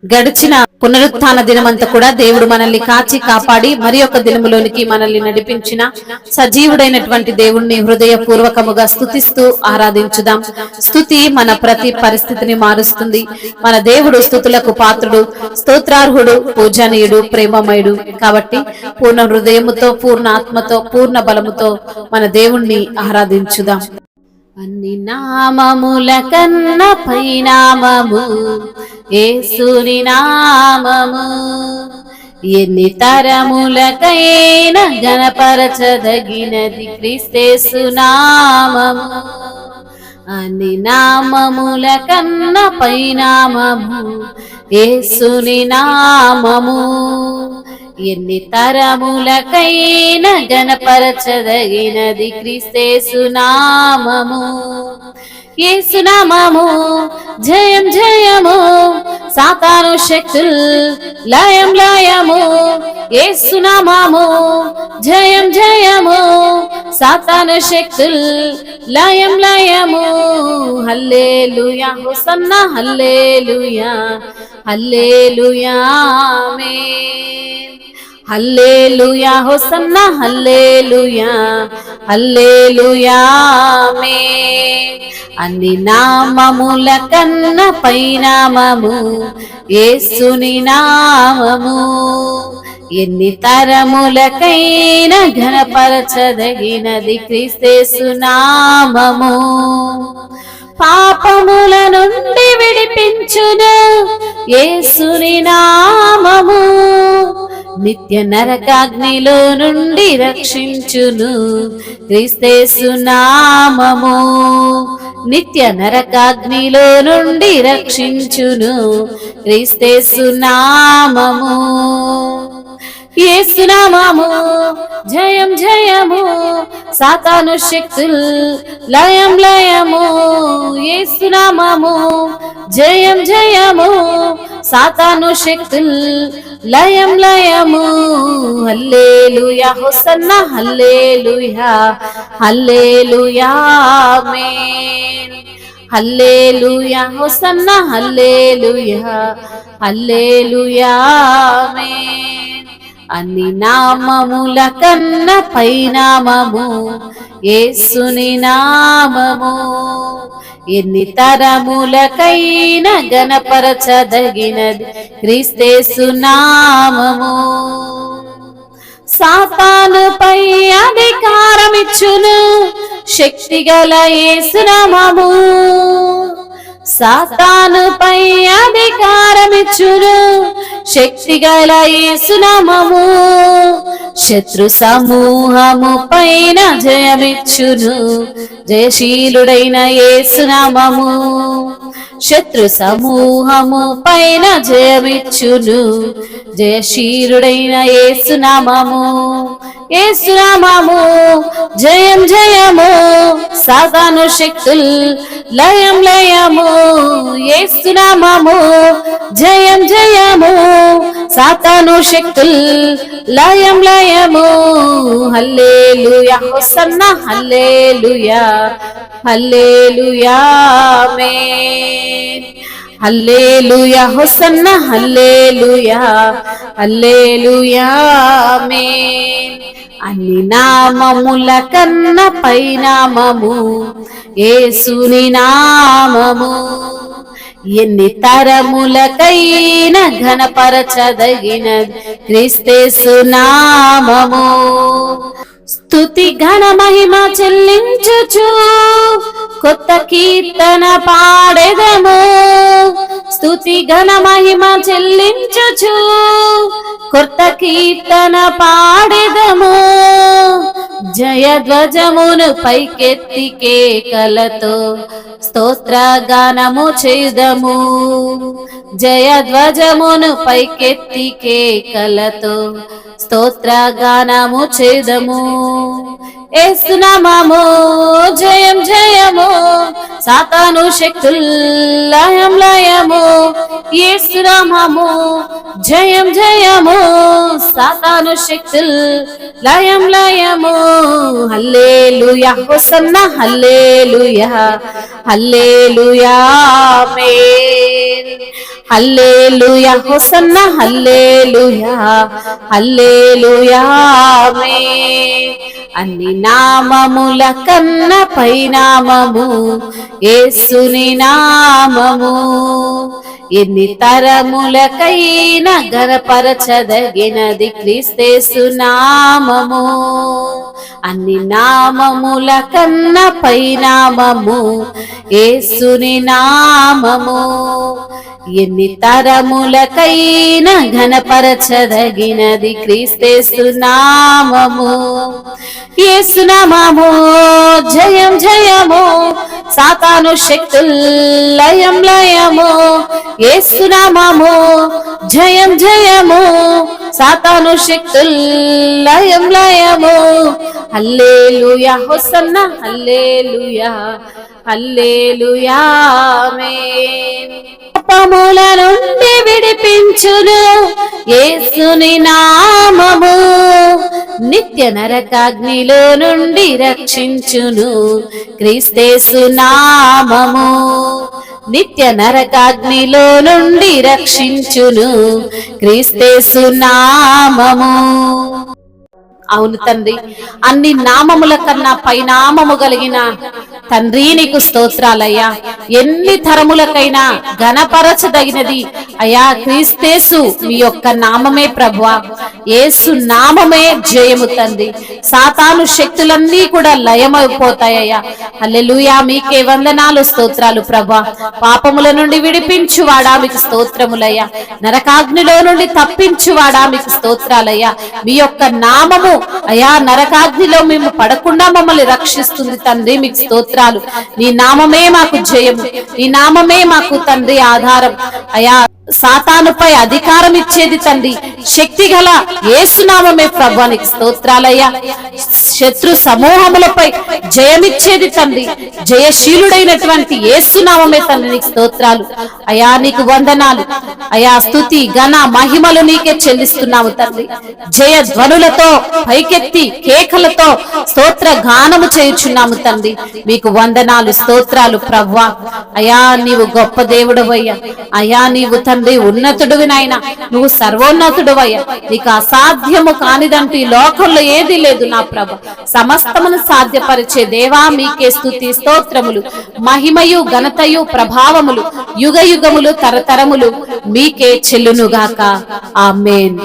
గడిచిన పునరుత్థాన దినమంతా కూడా దేవుడు మనల్ని కాచి కాపాడి మరి ఒక దినములోనికి మనల్ని నడిపించిన సజీవుడైనటువంటి దేవుణ్ణి హృదయపూర్వకముగా స్తుతిస్తూ ఆరాధించుదాం. స్తుతి మన ప్రతి పరిస్థితిని మారుస్తుంది. మన దేవుడు స్తుతులకు పాత్రుడు, స్తోత్రార్హుడు, పూజనీయుడు, ప్రేమమయుడు. కాబట్టి పూర్ణ హృదయముతో, పూర్ణ ఆత్మతో, పూర్ణ బలముతో మన దేవుణ్ణి ఆరాధించుదాం. అన్ని నామముల కన్న పైనామము యేసుని నామము, ఎన్ని తరములకైన గణపరచదగినది క్రీస్తేసు నామము. అన్ని నామముల కన్న పైనామము యేసుని నామము, ఎన్ని తరములకైన గణపరచదగినది క్రీస్తేసు నామము. యేసు నామము జయం జయము, సాతాను శక్తుల్ లయం లయము. యేసు నామము జయం జయము, సాతాను శక్తుల్ లయం లయము. హల్లెలూయా హోసన్నా హల్లెలూయా హల్లెలూయా ఆమేన్. హల్లెలూయా హోసన్నా హల్లెలూయా హల్లెలూయా ఆమేన్. అన్ని నామముల కన్న పైనామము యేసుని నామము, ఎన్ని తరములకైన ఘనపరచదగినది క్రీస్తేసు నామము. పాపముల నుండి విడిపించును యేసుని నామము, నిత్య నరకాగ్నిలో నుండి రక్షించును క్రీస్తేసు నామము. నిత్య నరకాగ్నిలో నుండి రక్షించును క్రీస్తేసు నామము. యేసు నామము జయం జయము, సాతాను శక్తుల్ లయం లయము. యేసు నామము జయం జయము, సాతాను శక్తుల్ లయం లయము. హల్లెలూయా హోసన్నా హల్లెలూయా హల్లెలూయా ఆమేన్. హల్లెలూయా హోసన్నా హల్లెలూయా హల్లెలూయా ఆమేన్. అన్ని నామముల కన్న పైనామము యేసుని నామము, ఎన్ని తరములకైన గణపరచదగినది క్రీస్తేసు నామము. సాతానుపై అధికారమిచ్చును శక్తిగల యేసు నామము, సాతానుపై అధికారమిచ్చును శక్తిగల యేసు నామము. శత్రు సమూహము పైన జయమిచ్చును జయశీలుడైన యేసు నామము. శత్రు సమూహము పైన జయమిచ్చును జయశీలుడైన యేసు నామము. యేసు నామము జయం జయము, సాతాను శక్తుల్ లయం లయము. యేసు నామము జయం జయము, సాతాను శక్తుల్ లయం లయము. హల్లెలూయా హోసన్నా హల్లెలూయా హల్లెలూయా ఆమేన్. హల్లెలూయా హోసన్నా హల్లెలూయా హల్లెలూయా ఆమేన్. అన్ని నామముల కన్న పైనామము యేసుని నామము, ఎన్ని తరములకైన ఘనపరచదగినది క్రీస్తేసు నామము. స్తుతి ఘన మహిమ చెల్లించుచు కొత్త కీర్తన పాడెదము. స్తుతి ఘన మహిమ చెల్లించుచు కొత్త కీర్తన పాడెదము. జయధ్వజమును పైకెత్తి కేకలతో స్తోత్రగానము చేయుదము. జయధ్వజమును పైకెత్తి కేకలతో స్తోత్రగానము చేయుదము. యేసు నామము జయం జయము, సాతాను శక్తుల్ లయం లయము. యేసు నామము జయం జయము, సాతాను శక్తుల్ లయం లయము. హల్లెలూయా హోసన్నా హల్లెలూయా హల్లెలూయా ఆమేన్. హల్లెలూయా హోసన్నా హల్లెలూయా హల్లెలూయా ఆమేన్. అన్ని నామముల కన్న పైనామము యేసుని నామము. ఎన్ని తరములకైనా గణపరచదగినది క్రీస్తేసు నామము. అన్ని నామముల కన్న పైనామము యేసుని నామము. ఎన్ని తరములకైనా ఘనపరచదగినది క్రీస్తేసు నామము. యేసు నామము జయం జయము, సాతాను శక్తుల్ లయం లయము. యేసు నామము జయం జయము, సాతాను శక్తుల్ లయం లయము. హల్లెలూయా హోసన్నా హల్లెలూయా హల్లెలూయా ఆమేన్. పాపముల నుండి విడిపించును యేసుని నామము. నిత్య నరకాగ్నిలో నుండి రక్షించును క్రీస్తేసు నామము. నిత్య నరకాగ్నిలో నుండి రక్షించును క్రీస్తేసు నామము. అవును తండ్రి, అన్ని నామముల కన్నా పైనామము కలిగిన తండ్రి నీకు స్తోత్రాలయ్యా. ఎన్ని తరములకైనా ఘనపరచదగినది అయ్యా క్రీస్తేసు మీ యొక్క నామమే ప్రభువా. యేసు నామమే జయము తండ్రి. సాతాను శక్తులన్నీ కూడా లయమైపోతాయ్యా. హల్లెలూయా, మీకే వందనాలు స్తోత్రాలు ప్రభువా. పాపముల నుండి విడిపించువాడా మీకు స్తోత్రములయ్యా. నరకాగ్నిలో నుండి తప్పించువాడా మీకు స్తోత్రాలయ్యా. మీ యొక్క నామము అయ్యా నరకాగ్నిలో మేము పడకుండా మమ్మల్ని రక్షిస్తుంది తండ్రి, మీకు స్తోత్రాలు. నీ నామమే మాకు జయము, నీ నామమే మాకు తండ్రి ఆధారం. అయ్యా సాతానుపై అధికారం ఇచ్చేది తండ్రి శక్తి గల యేసునామమే ప్రభువా, నీకు స్తోత్రాలయ్యా. శత్రు సమూహములపై జయమిచ్చేది తండ్రి జయశీలుడైనటువంటి యేసునామమే తండ్రి, నీకు స్తోత్రాలు అయ్యా. నీకు వందనాలు అయ్యా. స్తుతి ఘన మహిమలు నీకే చెల్లిస్తున్నాము తండ్రి. జయ ధ్వనులతో పైకెత్తి కేకలతో స్తోత్ర గానము చేయుచున్నాము తండ్రి. మీకు వందనాలు స్తోత్రాలు ప్రభువా. అయ్యా నీవు గొప్ప దేవుడవయ్యా. అయ్యా నీవు తండ్రి ఉన్నతుడివి నాయన, నువ్వు సర్వోన్నతుడవయ్యా. నీకు అసాధ్యము కానిదంటూ ఈ లోకంలో ఏది లేదు నా ప్రభు. సమస్తమును సాధ్యపరిచే దేవా మీకే స్తుతి స్తోత్రములు, మహిమయు ఘనతయు ప్రభావములు యుగ యుగములు తరతరములు మీకే చెల్లునుగాక. ఆమేన్.